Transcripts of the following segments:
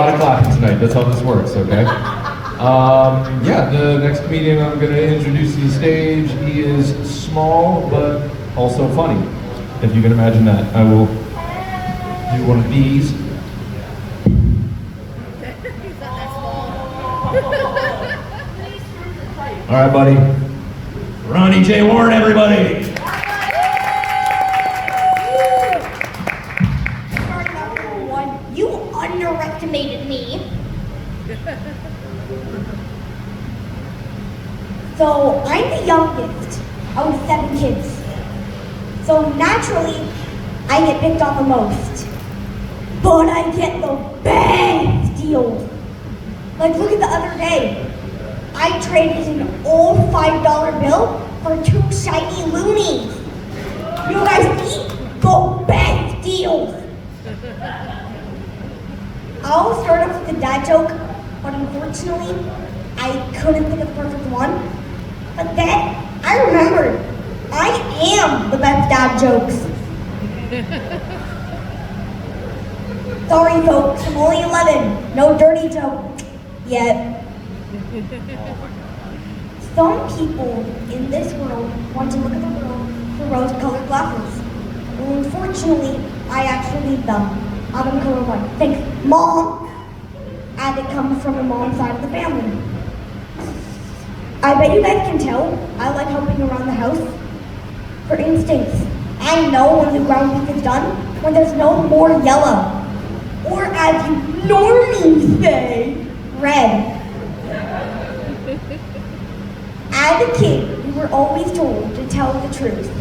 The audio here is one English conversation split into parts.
A lot of clapping tonight, that's how this works, okay? Yeah, the next comedian I'm going to introduce to the stage, he is small, but also funny, if you can imagine that. I will do one of these. All right, buddy. Ronnie J. Warren, everybody. You underestimated me. So I'm the youngest out of 7 kids. So naturally, I get picked on the most. But I get the best deals. Like look at the other day. I traded an old $5 bill for 2 shiny loonies. You guys see? The best deals. I'll start off with a dad joke, but unfortunately, I couldn't think of the perfect one. But then, I remembered, I am the best dad jokes. Sorry folks, I'm only 11, no dirty joke yet. Some people in this world want to look at the world through rose-colored glasses. Well, unfortunately, I actually need them. I'm colorblind. Thanks, Mom. And it comes from the mom side of the family. I bet you guys can tell I like helping around the house. For instance, I know when the ground beef is done, when there's no more yellow. Or as you normies say, red. As a kid, we were always told to tell the truth.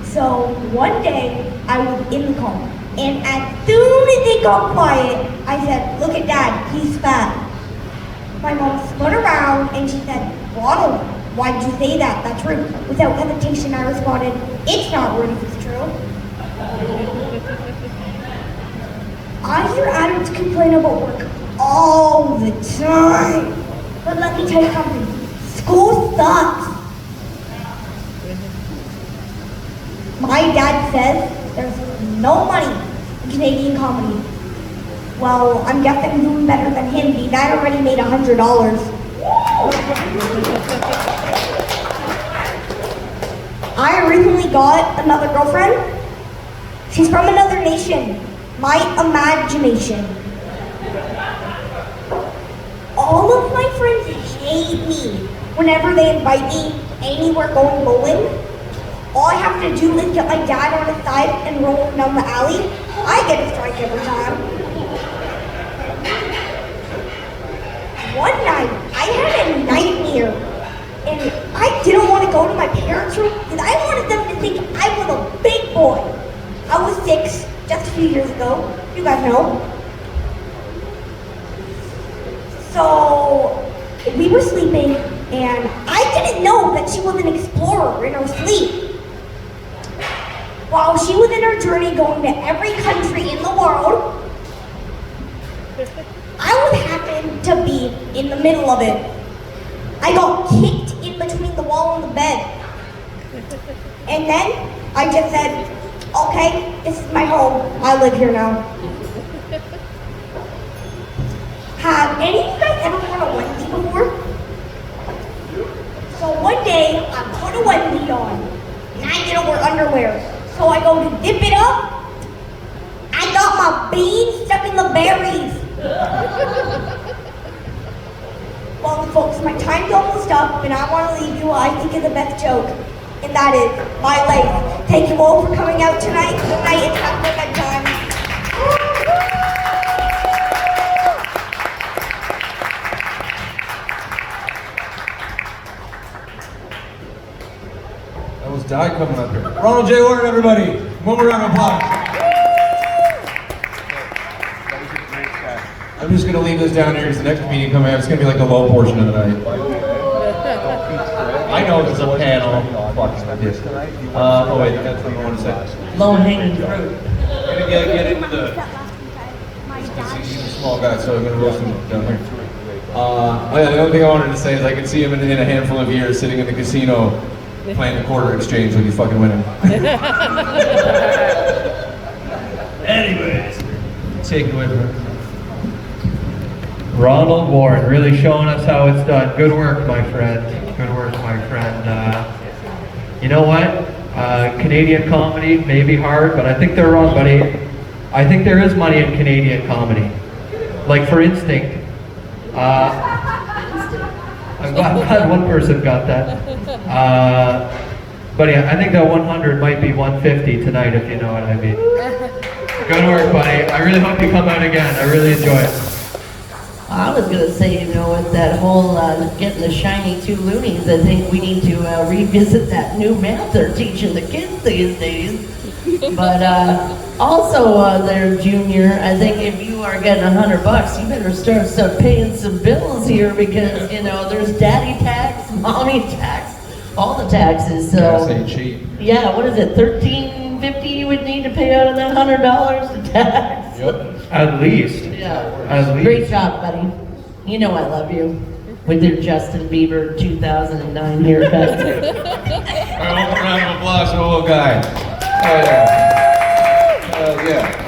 So one day, I was in the car. And as soon as it got quiet, I said, look at Dad, he's fat. My mom spun around and she said, Ronald, why did you say that? That's rude. Without hesitation, I responded, it's not rude if it's true. I hear adults complain about work all the time. But let me tell you something, school sucks. My dad says there's no money in Canadian comedy. Well, I'm guessing I'm doing better than him. The dad already made $100. I recently got another girlfriend. She's from another nation. My imagination. All of my friends hate me whenever they invite me anywhere going bowling. All I have to do is get my dad on his side and roll him down the alley. I get a strike every time. One night, I had a nightmare. And I didn't want to go to my parents' room because I wanted them to think I was a big boy. I was 6 just a few years ago. You guys know. So, we were sleeping and I didn't know that she was an explorer in her sleep. While she was in her journey going to every country in the world, I was happened to be in the middle of it. I got kicked in between the wall and the bed. And then I just said, okay, this is my home. I live here now. Have any of you guys ever worn a onesie before? So one day, I put a onesie on, and I didn't wear underwear. So I go to dip it up, I got my beans stuck in the berries. Well, folks, my time's almost up, and I want to leave you what I think is the best joke, and that is my life. Thank you all for coming out tonight. Good night, and have a good time. That was Di coming up here. Ronald J. Warren, everybody. One more round of applause. I'm just going to leave this down here because the next comedian coming out, it's going to be like the low portion of the night. I know there's a panel. Oh wait, that's what I want to say. Low hanging fruit. Get into the... He's a small guy, so I'm going to roast him down here. Oh yeah, the only thing I wanted to say is I can see him in a handful of years sitting in the casino playing the quarter exchange when you fucking win him. Anyways, take it away from him. Ronald Warren, really showing us how it's done. Good work, my friend. Good work, my friend. You know what? Canadian comedy may be hard, but I think they're wrong, buddy. I think there is money in Canadian comedy. Like for Instinct. I'm glad one person got that. But yeah, I think that 100 might be 150 tonight, if you know what I mean. Good work, buddy. I really hope you come out again. I really enjoy it. I was going to say, you know, with that whole getting the shiny two loonies, I think we need to revisit that new math they're teaching the kids these days. But also there, Junior, I think if you are getting $100, you better start paying some bills here because, you know, there's daddy tax, mommy tax, all the taxes. So Gas ain't cheap. yeah, what is it, $13.50 you would need to pay out of that $100 to tax? Yep. At least. Yeah. At least. Great job, buddy. You know I love you. With your Justin Bieber 2009 haircut. All right, one round of applause for the little guy. Oh, yeah. Yeah.